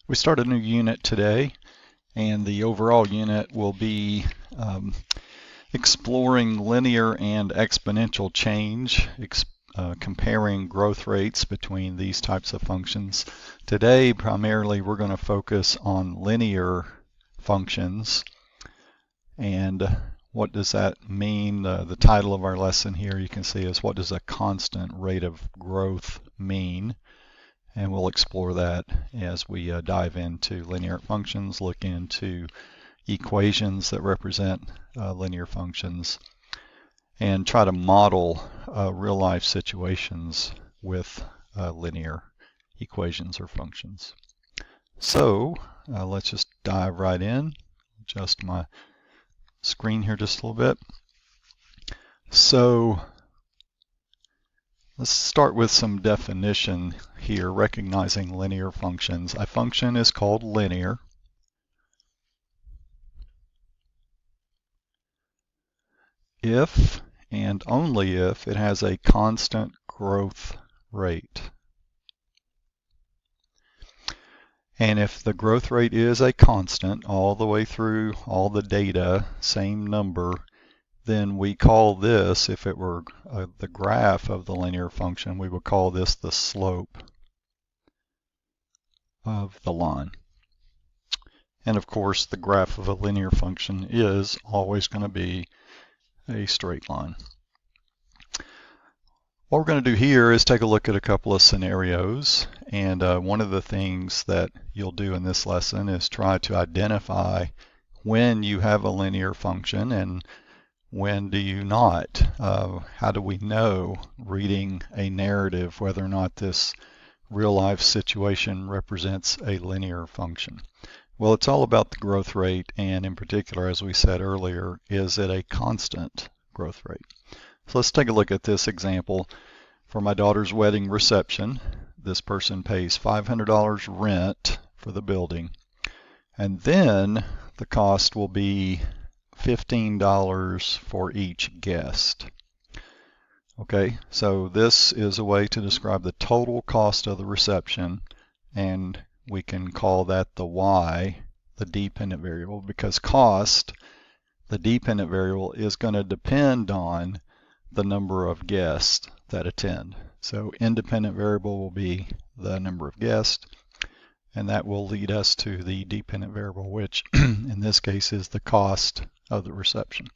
We start a new unit today, and the overall unit will be exploring linear and exponential change, comparing growth rates between these types of functions. Today, primarily, we're going to focus on linear functions. And what does that mean? The title of our lesson here, you can see, is what does a constant rate of growth mean? And we'll explore that as we dive into linear functions, look into equations that represent linear functions, and try to model real-life situations with linear equations or functions. So let's just dive right in. Adjust my screen here just a little bit. So let's start with some definition here, recognizing linear functions. A function is called linear if and only if it has a constant growth rate. And if the growth rate is a constant all the way through all the data, same number, then we call this, if it were the graph of the linear function, we would call this the slope of the line. And of course, the graph of a linear function is always going to be a straight line. What we're going to do here is take a look at a couple of scenarios, and one of the things that you'll do in this lesson is try to identify when you have a linear function and when do you not. How do we know, reading a narrative, whether or not this real-life situation represents a linear function? Well, it's all about the growth rate, and in particular, as we said earlier, is it a constant growth rate? So let's take a look at this example. For my daughter's wedding reception, this person pays $500 rent for the building, and then the cost will be $15 for each guest. Okay, so this is a way to describe the total cost of the reception, and we can call that the y, the dependent variable, because cost, the dependent variable, is going to depend on the number of guests that attend. So independent variable will be the number of guests, and that will lead us to the dependent variable, which in this case is the cost of the reception.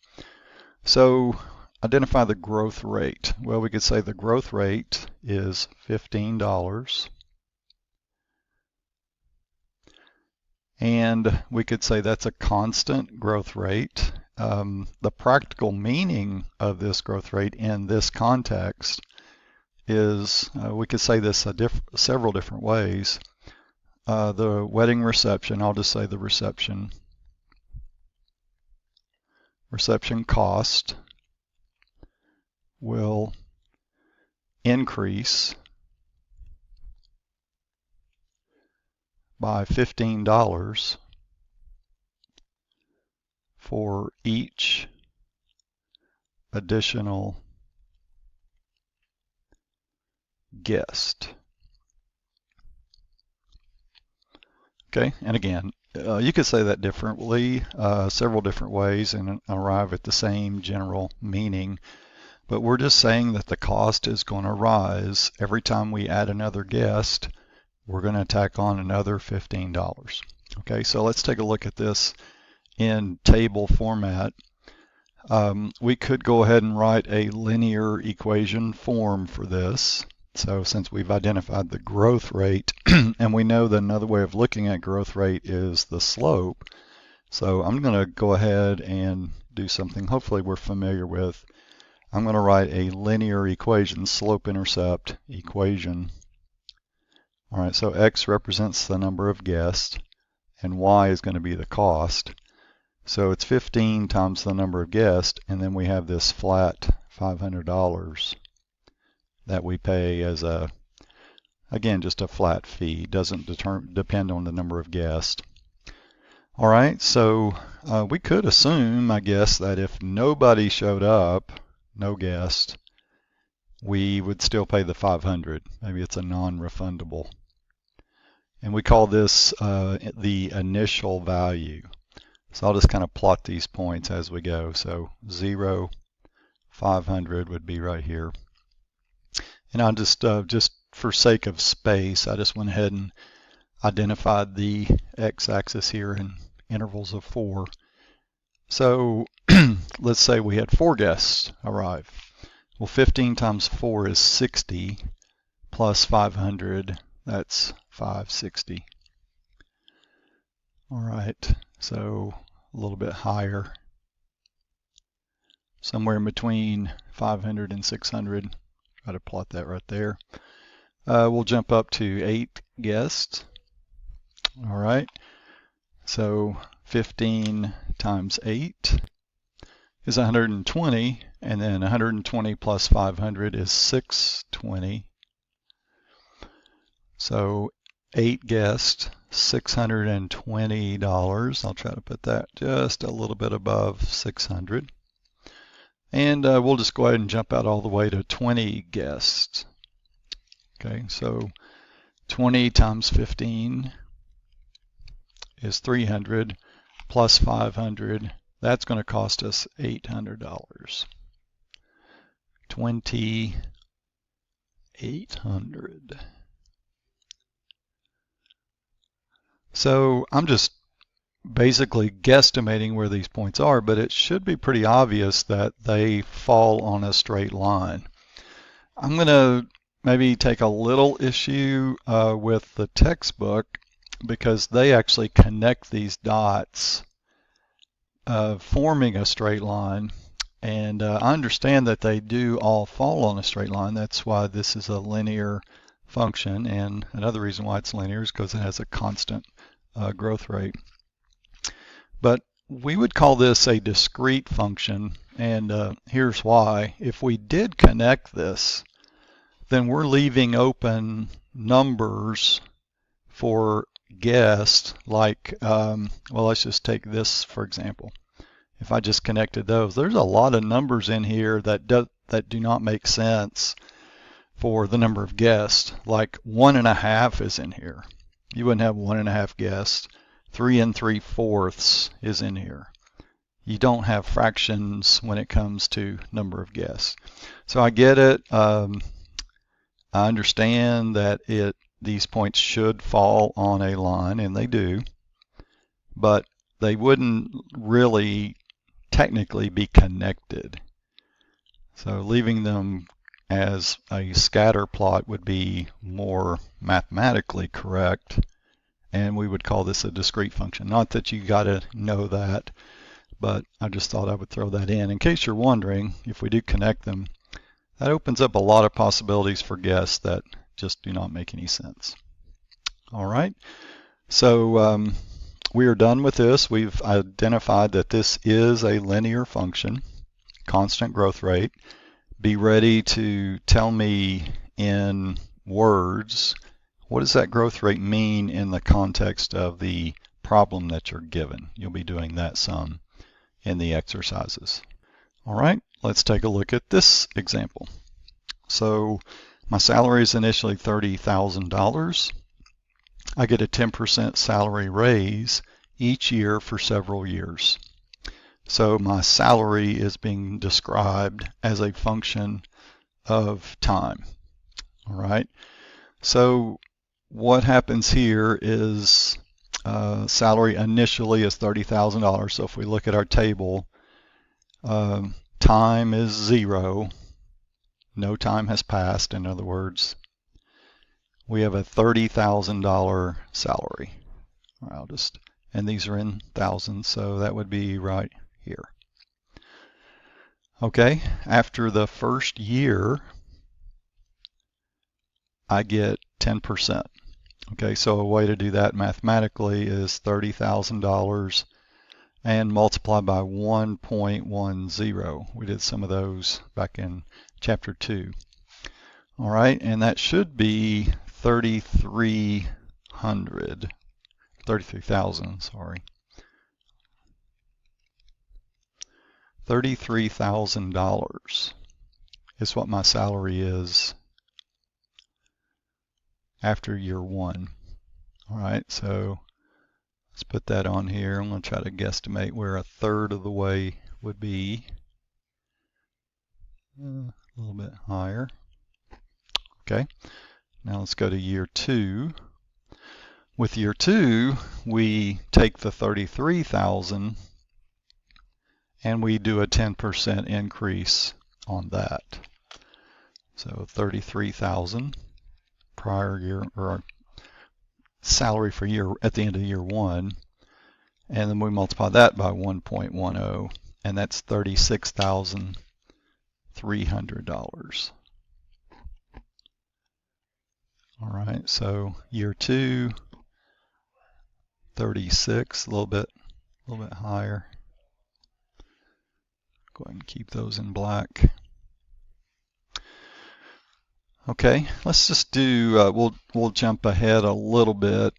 So identify the growth rate. Well, we could say the growth rate is $15. And we could say that's a constant growth rate. The practical meaning of this growth rate in this context is, we could say this several different ways. The wedding reception, I'll just say the reception cost will increase by $15 for each additional guest. Okay, and again, you could say that differently, several different ways, and arrive at the same general meaning. But we're just saying that the cost is going to rise every time we add another guest. We're going to tack on another $15. Okay, so let's take a look at this in table format. We could go ahead and write a linear equation form for this. So since we've identified the growth rate, and we know that another way of looking at growth rate is the slope, so I'm going to go ahead and do something hopefully we're familiar with. I'm going to write a linear equation, slope-intercept equation. All right, so x represents the number of guests, and y is going to be the cost. So it's 15 times the number of guests, and then we have this flat $500 that we pay as a, again, just a flat fee. Doesn't depend on the number of guests. All right, so we could assume, I guess, that if nobody showed up, no guest, we would still pay the $500. Maybe it's a non-refundable. And we call this the initial value. So I'll just kind of plot these points as we go. So 0, 500 would be right here. And I'll just for sake of space, I just went ahead and identified the x-axis here in intervals of 4. So let's say we had 4 guests arrive. Well, 15 times 4 is 60, plus 500, that's 560. All right, so a little bit higher, somewhere in between 500 and 600. Try to plot that right there. We'll jump up to 8 guests. All right, so 15 times 8 is 120, and then 120 plus 500 is 620. So 8 guests, $620. I'll try to put that just a little bit above 600. And we'll just go ahead and jump out all the way to 20 guests. Okay, so 20 times 15 is 300 plus 500. That's going to cost us $800. 2,800. So I'm just basically guesstimating where these points are, but it should be pretty obvious that they fall on a straight line. I'm going to maybe take a little issue with the textbook because they actually connect these dots, forming a straight line. And I understand that they do all fall on a straight line. That's why this is a linear function. And another reason why it's linear is because it has a constant growth rate. But we would call this a discrete function. And here's why. If we did connect this, then we're leaving open numbers for guests like, well, let's just take this for example. If I just connected those, there's a lot of numbers in here that do not make sense for the number of guests. Like 1.5 is in here. You wouldn't have 1.5 guests. 3 3/4 is in here. You don't have fractions when it comes to number of guests. So I get it. I understand that these points should fall on a line, and they do, but they wouldn't really technically be connected. So leaving them as a scatter plot would be more mathematically correct, and we would call this a discrete function. Not that you got to know that, but I just thought I would throw that in case you're wondering. If we do connect them, that opens up a lot of possibilities for guests that just do not make any sense. All right, so we are done with this. We've identified that this is a linear function, constant growth rate. Be ready to tell me in words, what does that growth rate mean in the context of the problem that you're given? You'll be doing that some in the exercises. All right, let's take a look at this example. So my salary is initially $30,000. I get a 10% salary raise each year for several years. So my salary is being described as a function of time. All right, so what happens here is salary initially is $30,000. So if we look at our table, time is 0. No time has passed. In other words, we have a $30,000 salary. And these are in thousands, so that would be right here. Okay, after the first year, I get 10%. Okay, so a way to do that mathematically is $30,000 and multiply by 1.10. We did some of those back in chapter 2. All right, and that should be 33,000, sorry. $33,000 is what my salary is after year 1. All right, so let's put that on here. I'm going to try to guesstimate where a third of the way would be. A little bit higher. Okay, now let's go to year 2. With year 2, we take the 33,000 and we do a 10% increase on that. So 33,000 prior year, or salary for year at the end of year 1, and then we multiply that by 1.10, and that's $36,300. All right, so year 2, 36, a little bit higher. Go ahead and keep those in black. Okay, let's just do, we'll jump ahead a little bit.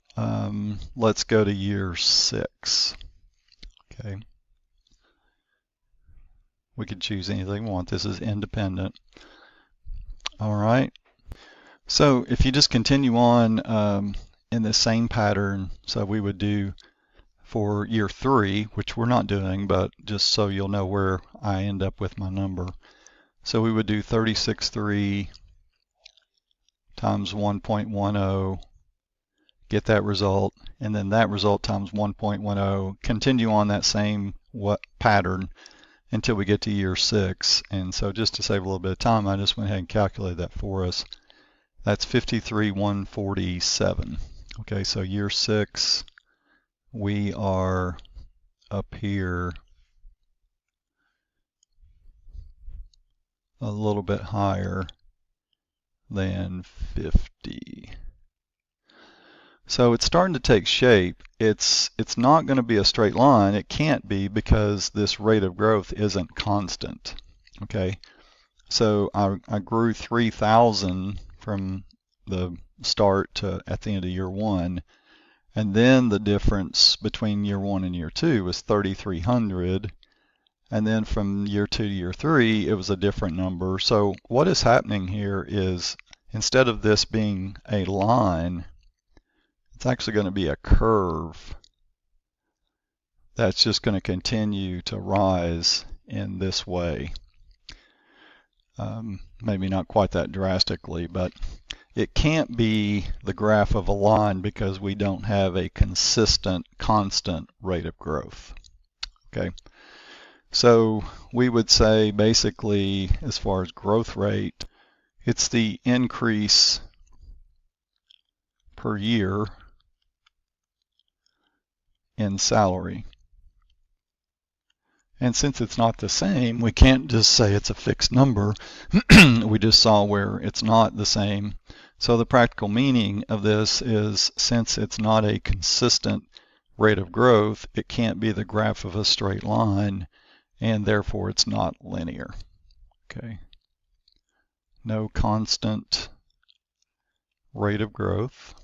Let's go to year 6. Okay. We could choose anything we want. This is independent. All right. So if you just continue on in the same pattern, so we would do for year 3, which we're not doing, but just so you'll know where I end up with my number. So we would do 36.3 times 1.10, get that result, and then that result times 1.10, continue on that same pattern until we get to year 6. And so just to save a little bit of time, I just went ahead and calculated that for us. That's 53,147. Okay, so year 6, we are up here a little bit higher than 50. So it's starting to take shape. It's not going to be a straight line. It can't be because this rate of growth isn't constant. Okay, so I grew 3,000 from the start to at the end of year 1, and then the difference between year 1 and year 2 was 3,300, and then from year 2 to year 3 it was a different number. So what is happening here is, instead of this being a line, it's actually going to be a curve that's just going to continue to rise in this way. Maybe not quite that drastically, but it can't be the graph of a line because we don't have a consistent, constant rate of growth. Okay, so we would say basically, as far as growth rate, it's the increase per year in salary. And since it's not the same, we can't just say it's a fixed number. We just saw where it's not the same. So the practical meaning of this is, since it's not a consistent rate of growth, it can't be the graph of a straight line, and therefore it's not linear. Okay. No constant rate of growth.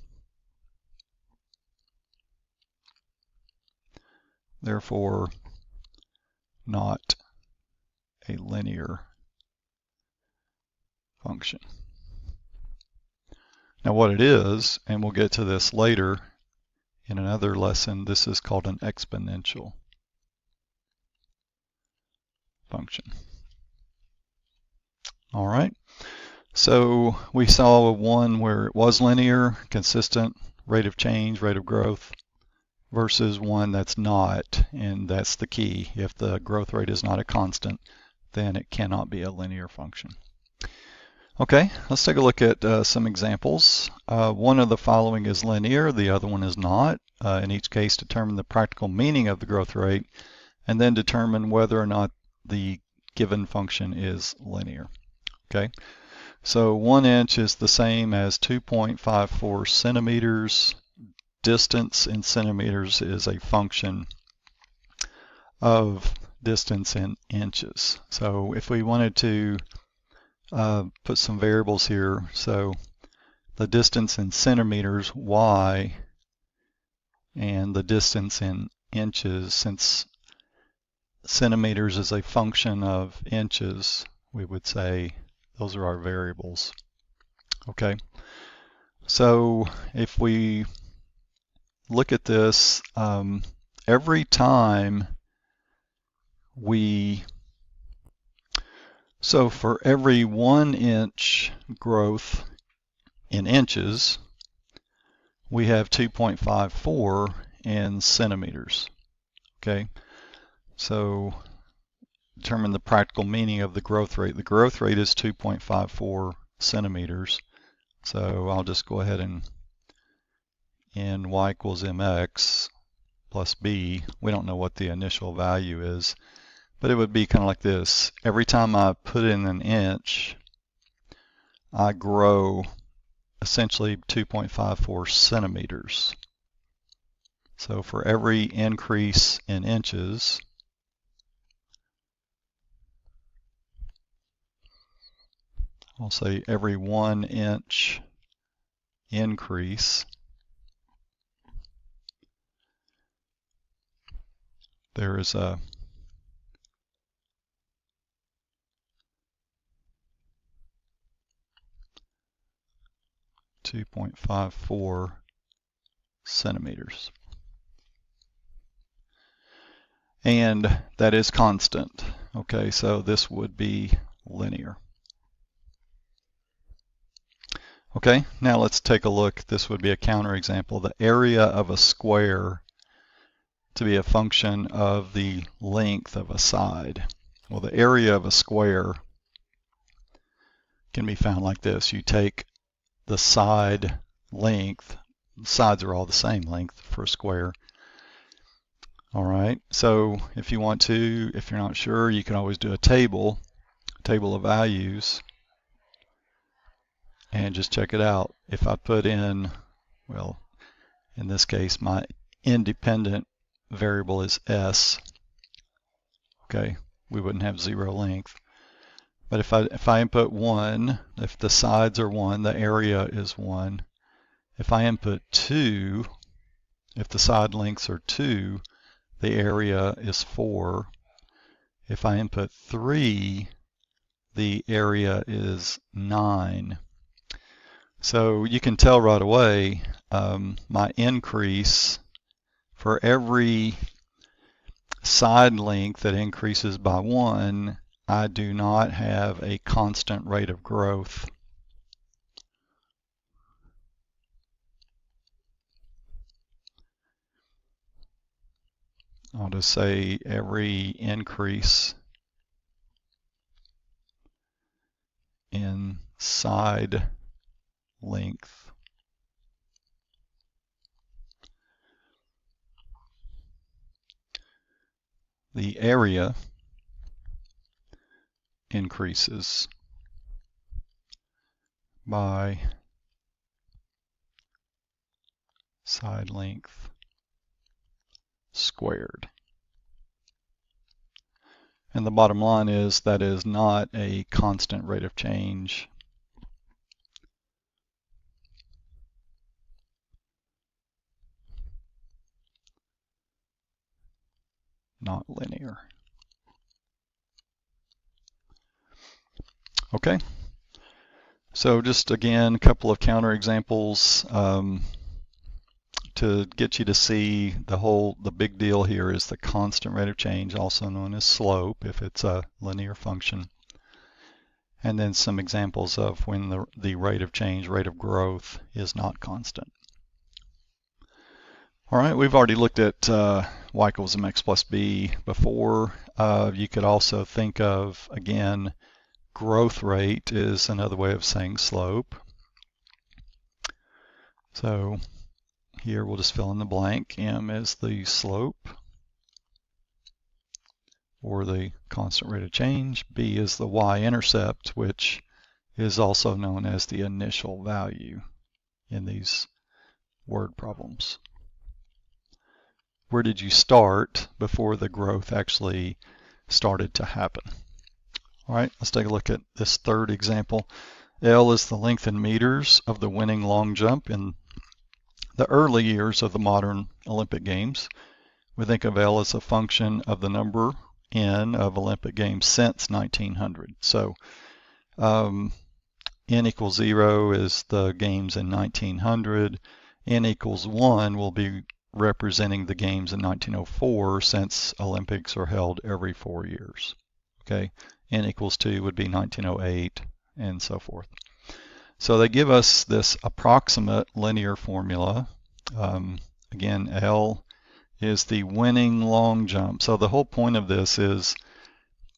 Therefore, not a linear function. Now what it is, and we'll get to this later in another lesson, this is called an exponential function. All right, so we saw one where it was linear, consistent rate of change, rate of growth, versus one that's not, and that's the key. If the growth rate is not a constant, then it cannot be a linear function. Okay, let's take a look at some examples. One of the following is linear, the other one is not. In each case, determine the practical meaning of the growth rate, and then determine whether or not the given function is linear. Okay, so 1 inch is the same as 2.54 centimeters. Distance in centimeters is a function of distance in inches. So if we wanted to put some variables here, so the distance in centimeters, y, and the distance in inches, since centimeters is a function of inches, we would say those are our variables. Okay, so if we look at this, every time so for every 1 inch growth in inches, we have 2.54 in centimeters. Okay, so determine the practical meaning of the growth rate. The growth rate is 2.54 centimeters. So I'll just go ahead and in y equals mx plus b, we don't know what the initial value is, but it would be kind of like this. Every time I put in an inch, I grow essentially 2.54 centimeters. So for every increase in inches, I'll say every 1 inch increase, there is a 2.54 centimeters. And that is constant. Okay, so this would be linear. Okay, now let's take a look. This would be a counterexample. The area of a square to be a function of the length of a side. Well, the area of a square can be found like this. You take the side length, sides are all the same length for a square. All right, so if you want to, if you're not sure, you can always do a table of values and just check it out. If I put in, well, in this case, my independent variable is s, okay, we wouldn't have 0 length. But if I input 1, if the sides are 1, the area is 1. If I input 2, if the side lengths are 2, the area is 4. If I input 3, the area is 9. So you can tell right away my increase for every side length that increases by 1, I do not have a constant rate of growth. I'll just say every increase in side length the area increases by side length squared. And the bottom line is that is not a constant rate of change. Not linear. Okay, so just again a couple of counterexamples to get you to see the big deal here is the constant rate of change, also known as slope if it's a linear function, and then some examples of when the rate of change, rate of growth, is not constant. All right, we've already looked at y equals mx plus b before. You could also think of, again, growth rate is another way of saying slope. So here we'll just fill in the blank. M is the slope, or the constant rate of change. B is the y-intercept, which is also known as the initial value in these word problems. Where did you start before the growth actually started to happen? All right, let's take a look at this third example. L is the length in meters of the winning long jump in the early years of the modern Olympic Games. We think of L as a function of the number N of Olympic Games since 1900. So N equals 0 is the games in 1900. N equals 1 will be representing the games in 1904 since Olympics are held every 4 years. Okay, N equals 2 would be 1908 and so forth. So they give us this approximate linear formula. Again, L is the winning long jump. So the whole point of this is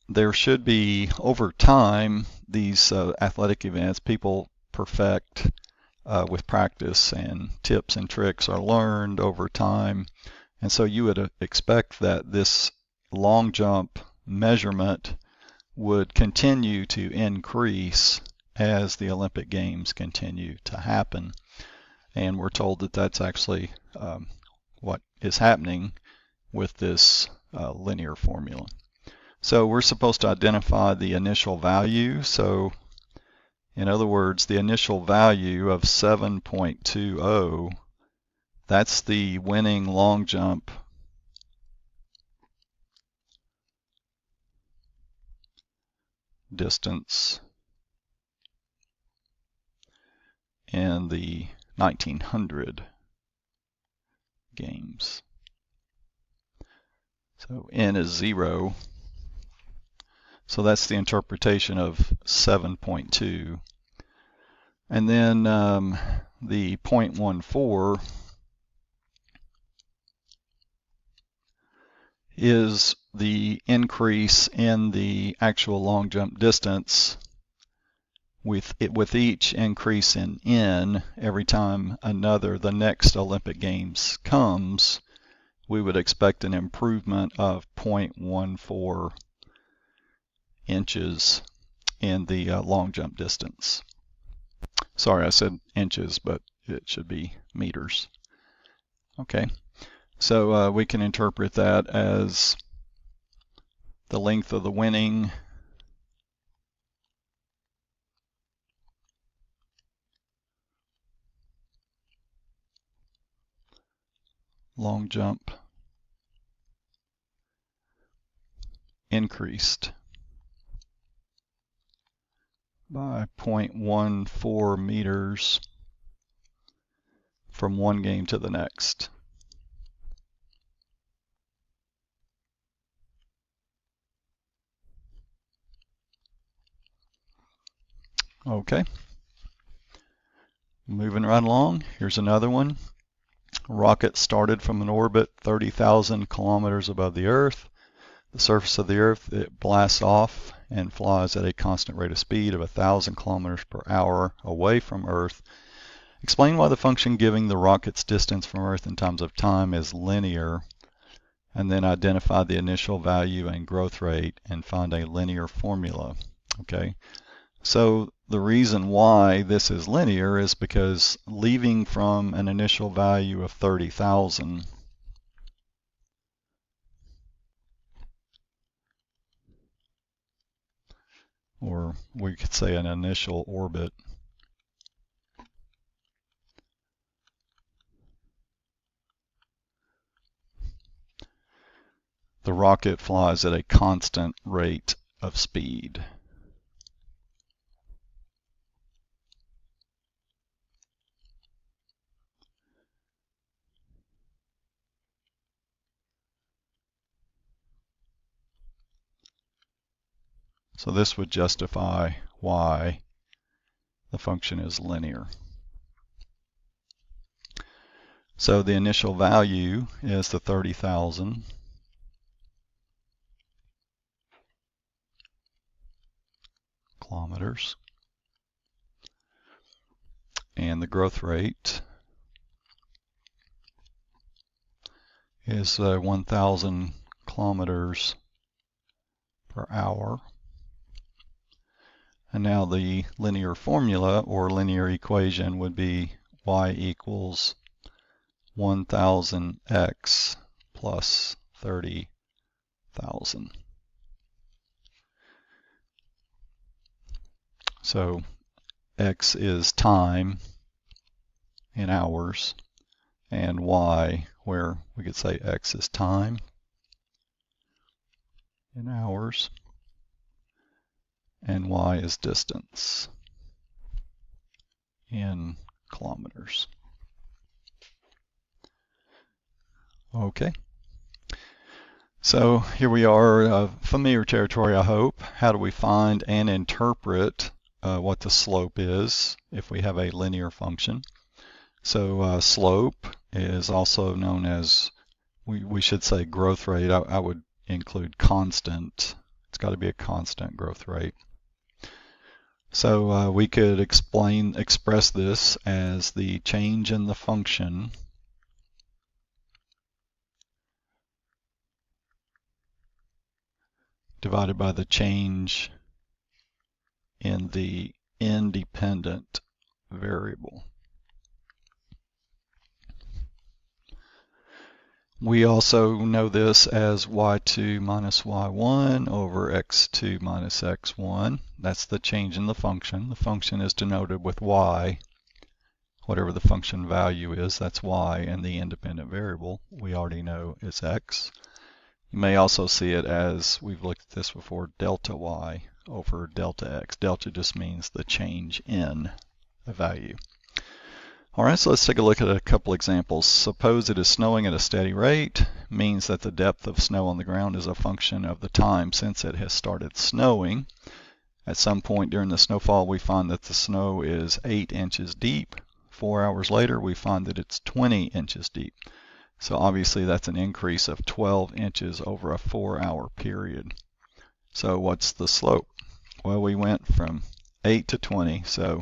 there should be, over time, these athletic events, people perfect with practice, and tips and tricks are learned over time. And so you would expect that this long jump measurement would continue to increase as the Olympic Games continue to happen. And we're told that that's actually what is happening with this linear formula. So we're supposed to identify the initial value. So in other words, the initial value of 7.20, that's the winning long jump distance in the 1900 games. So N is 0. So that's the interpretation of 7.2. And then the 0.14 is the increase in the actual long jump distance with each increase in N. Every time the next Olympic Games comes, we would expect an improvement of 0.14 inches in the long jump distance. Sorry, I said inches, but it should be meters. Okay, so we can interpret that as the length of the winning long jump increased by 0.14 meters from one game to the next. Okay, moving right along, here's another one. A rocket started from an orbit 30,000 kilometers above the Earth. The surface of the Earth, it blasts off and flies at a constant rate of speed of 1,000 kilometers per hour away from Earth. Explain why the function giving the rocket's distance from Earth in terms of time is linear, and then identify the initial value and growth rate and find a linear formula. Okay, so the reason why this is linear is because leaving from an initial value of 30,000, or we could say an initial orbit, the rocket flies at a constant rate of speed. So this would justify why the function is linear. So the initial value is the 30,000. Kilometers. And the growth rate is 1,000 kilometers per hour. And now the linear formula or linear equation would be y equals 1,000x plus 30,000. So x is time in hours, and y, where we could say x is time in hours, and y is distance in kilometers. Okay. So here we are, familiar territory, I hope. How do we find and interpret what the slope is if we have a linear function? So slope is also known as, we should say growth rate. I would include constant. It's got to be a constant growth rate. So we could express this as the change in the function divided by the change in the independent variable. We also know this as y2 minus y1 over x2 minus x1. That's the change in the function. The function is denoted with y. Whatever the function value is, that's y, and the independent variable we already know is x. You may also see it as, we've looked at this before, delta y over delta x. Delta just means the change in the value. All right, so let's take a look at a couple examples. Suppose it is snowing at a steady rate, means that the depth of snow on the ground is a function of the time since it has started snowing. At some point during the snowfall, we find that the snow is 8 inches deep. 4 hours later, we find that it's 20 inches deep. So obviously that's an increase of 12 inches over a 4-hour period. So what's the slope? Well, we went from 8 to 20, so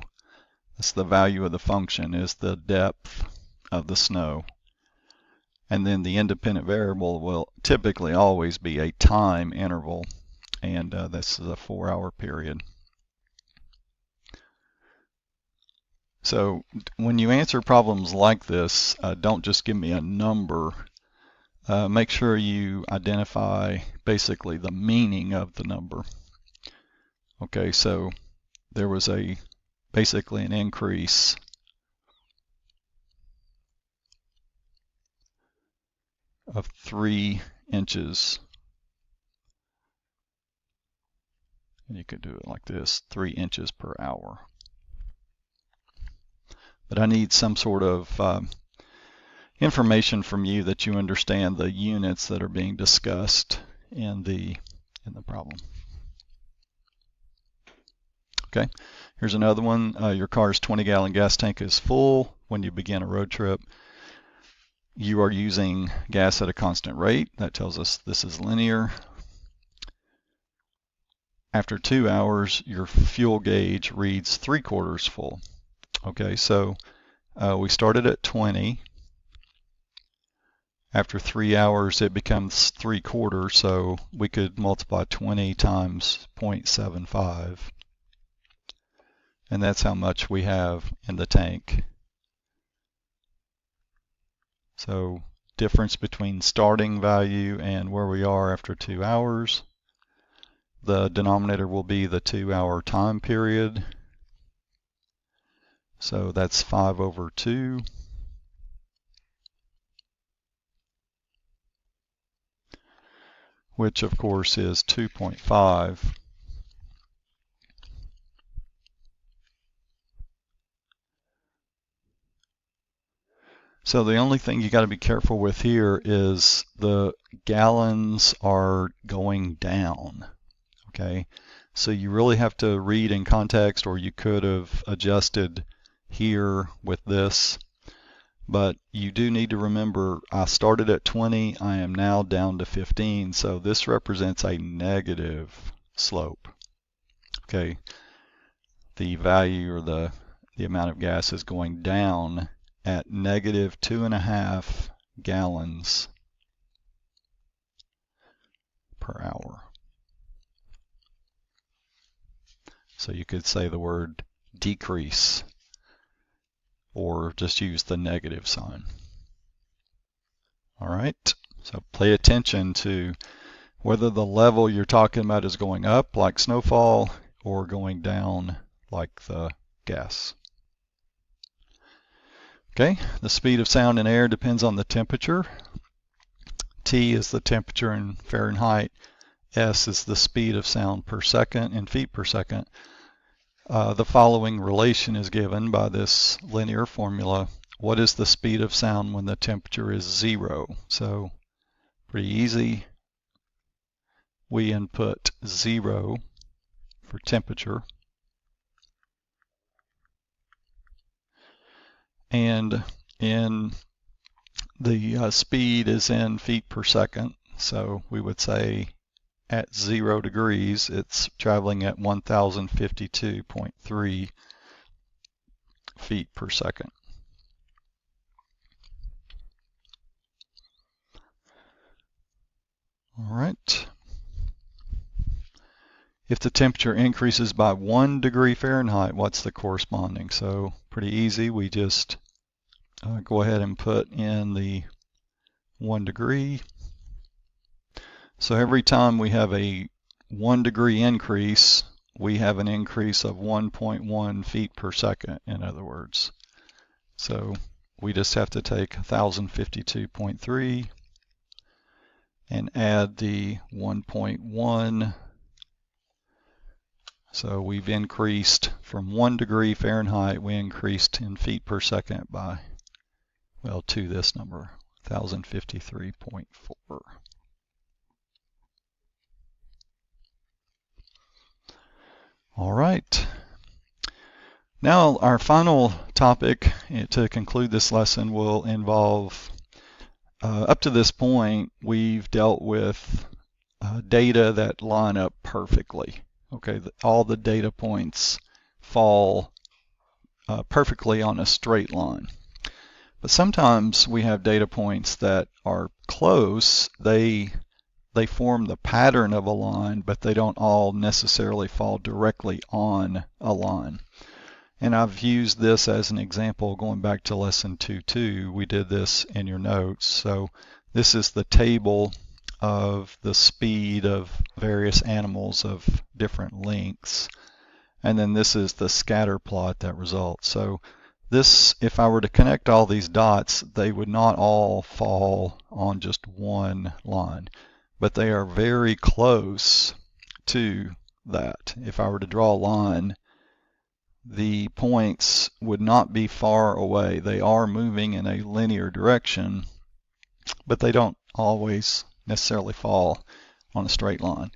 that's the value of the function, is the depth of the snow. And then the independent variable will typically always be a time interval, and this is a 4-hour period. So when you answer problems like this, don't just give me a number. Make sure you identify basically the meaning of the number. Okay, so there was basically an increase of 3 inches. And you could do it like this, 3 inches per hour. But I need some sort of information from you that you understand the units that are being discussed in the problem. Okay, here's another one. Your car's 20-gallon gas tank is full when you begin a road trip. You are using gas at a constant rate. That tells us this is linear. After 2 hours, your fuel gauge reads 3/4 full. Okay, so we started at 20. After 3 hours, it becomes 3/4, so we could multiply 20 times 0.75. And that's how much we have in the tank. So difference between starting value and where we are after 2 hours. The denominator will be the 2-hour time period. So that's 5 over 2. Which of course is 2.5. So the only thing you got to be careful with here is the gallons are going down. Okay, so you really have to read in context, or you could have adjusted here with this. But you do need to remember, I started at 20, I am now down to 15, so this represents a negative slope. Okay, the value or the amount of gas is going down at negative 2.5 gallons per hour. So you could say the word decrease, or just use the negative sign. All right, so pay attention to whether the level you're talking about is going up like snowfall or going down like the gas. Okay, the speed of sound in air depends on the temperature. T is the temperature in Fahrenheit. S is the speed of sound per second in feet per second. The following relation is given by this linear formula. what is the speed of sound when the temperature is 0? So pretty easy. We input 0 for temperature. And in the speed is in feet per second. So we would say at 0 degrees, it's traveling at 1052.3 feet per second. All right. If the temperature increases by 1 degree Fahrenheit, what's the corresponding? So pretty easy. We just go ahead and put in the 1 degree. So every time we have a 1 degree increase, we have an increase of 1.1 feet per second, in other words. So we just have to take 1052.3 and add the 1.1. So we've increased from 1 degree Fahrenheit, we increased in feet per second by, well, to this number, 1053.4. All right. Now our final topic to conclude this lesson will involve, up to this point, we've dealt with data that line up perfectly. Okay, all the data points fall perfectly on a straight line. But sometimes we have data points that are close. They form the pattern of a line, but they don't all necessarily fall directly on a line. And I've used this as an example going back to lesson 2.2. We did this in your notes. So this is the table of the speed of various animals of different lengths. And then this is the scatter plot that results. So this, if I were to connect all these dots, they would not all fall on just one line, but they are very close to that. If I were to draw a line, the points would not be far away. They are moving in a linear direction, but they don't always necessarily fall on a straight line.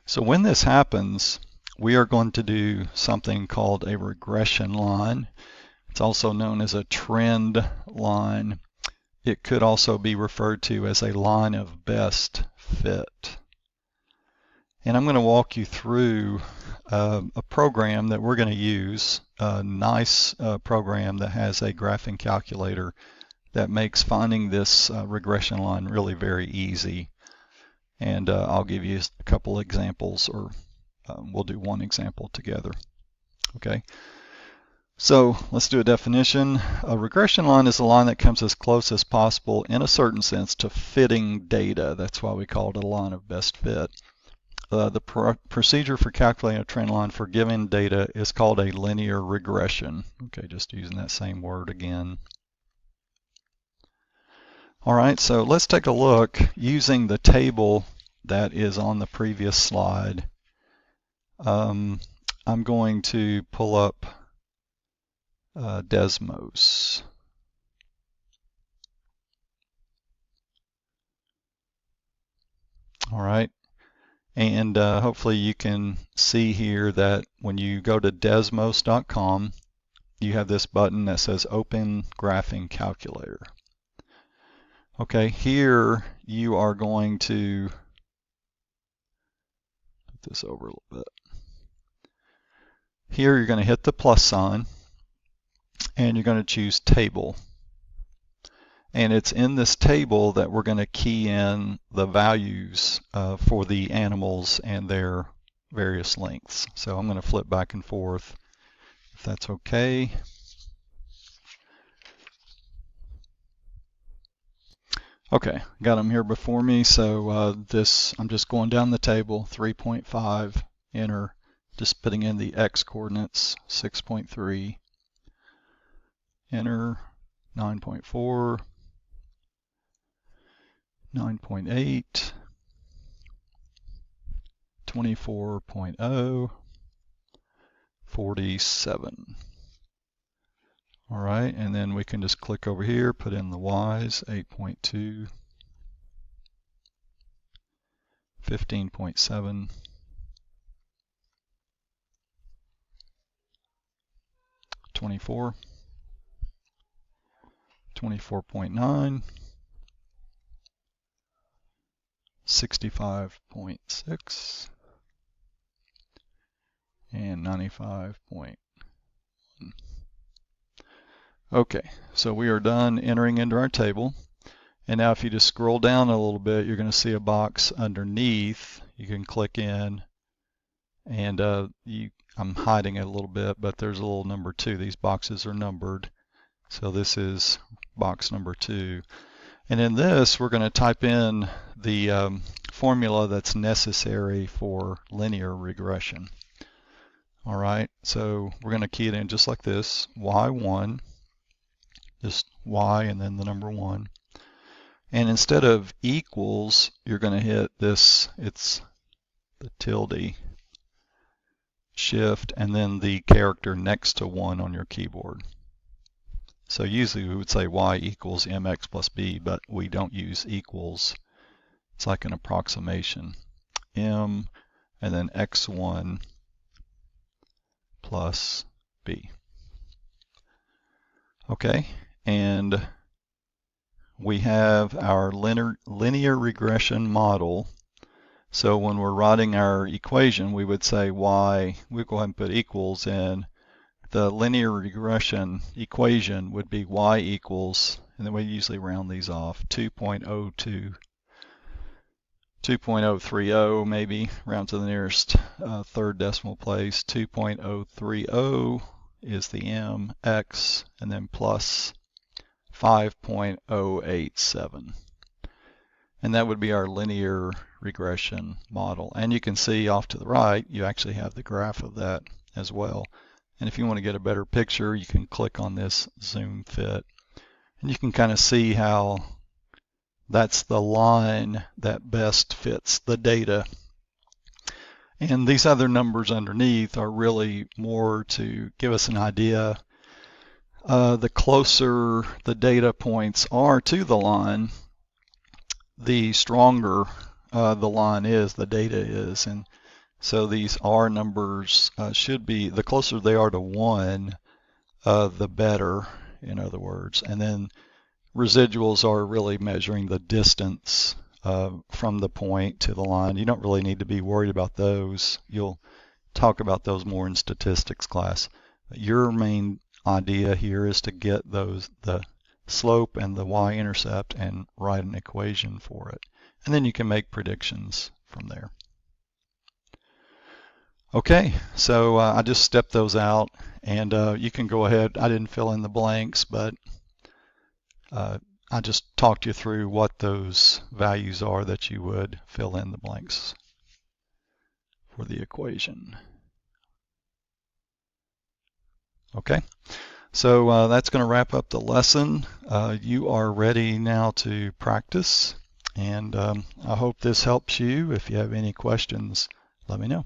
So when this happens, we are going to do something called a regression line. It's also known as a trend line. It could also be referred to as a line of best fit. And I'm going to walk you through a program that we're going to use, a nice program that has a graphing calculator that makes finding this regression line really very easy. And I'll give you a couple examples, or we'll do one example together. Okay. So let's do a definition. A regression line is a line that comes as close as possible in a certain sense to fitting data. That's why we call it a line of best fit. The procedure for calculating a trend line for given data is called a linear regression. Okay, just using that same word again. All right, so let's take a look using the table that is on the previous slide. I'm going to pull up Desmos. All right, and hopefully you can see here that when you go to desmos.com, you have this button that says Open Graphing Calculator. Okay, here you are going to put this over a little bit. Here you're going to hit the plus sign and you're going to choose Table. And it's in this table that we're going to key in the values for the animals and their various lengths. So I'm going to flip back and forth if that's okay. Okay, got them here before me. So I'm just going down the table, 3.5, enter, just putting in the x coordinates, 6.3, enter, 9.4, 9.8, 24.0, 47. All right, and then we can just click over here, put in the y's, 8.2, 15.7, 24, 24.9, 65.6, and 95.1. Okay, so we are done entering into our table. And now if you just scroll down a little bit, you're going to see a box underneath. You can click in, and I'm hiding it a little bit, but there's a little number 2. These boxes are numbered. So this is box number 2. And in this, we're going to type in the formula that's necessary for linear regression. All right, so we're going to key it in just like this, y1, just y and then the number 1. And instead of equals, you're going to hit this, it's the tilde, shift, and then the character next to 1 on your keyboard. So usually we would say y equals mx plus b, but we don't use equals. It's like an approximation. M and then x1 plus b. Okay, and we have our linear regression model. So when we're writing our equation, we would say y, we go ahead and put equals in. The linear regression equation would be y equals, and then we usually round these off, 2.02, 2.030 maybe, round to the nearest third decimal place. 2.030 is the m, x, and then plus 5.087. And that would be our linear regression model. And you can see off to the right, you actually have the graph of that as well. And if you want to get a better picture, you can click on this zoom fit. And you can kind of see how that's the line that best fits the data. And these other numbers underneath are really more to give us an idea. The closer the data points are to the line, the stronger the line is, the data is. And so these R numbers should be, the closer they are to 1, the better, in other words. And then residuals are really measuring the distance from the point to the line. You don't really need to be worried about those. You'll talk about those more in statistics class. Your main idea here is to get those, the slope and the y-intercept, and write an equation for it. And then you can make predictions from there. Okay, so I just stepped those out, and you can go ahead. I didn't fill in the blanks, but I just talked you through what those values are that you would fill in the blanks for the equation. Okay, so that's going to wrap up the lesson. You are ready now to practice, and I hope this helps you. If you have any questions, let me know.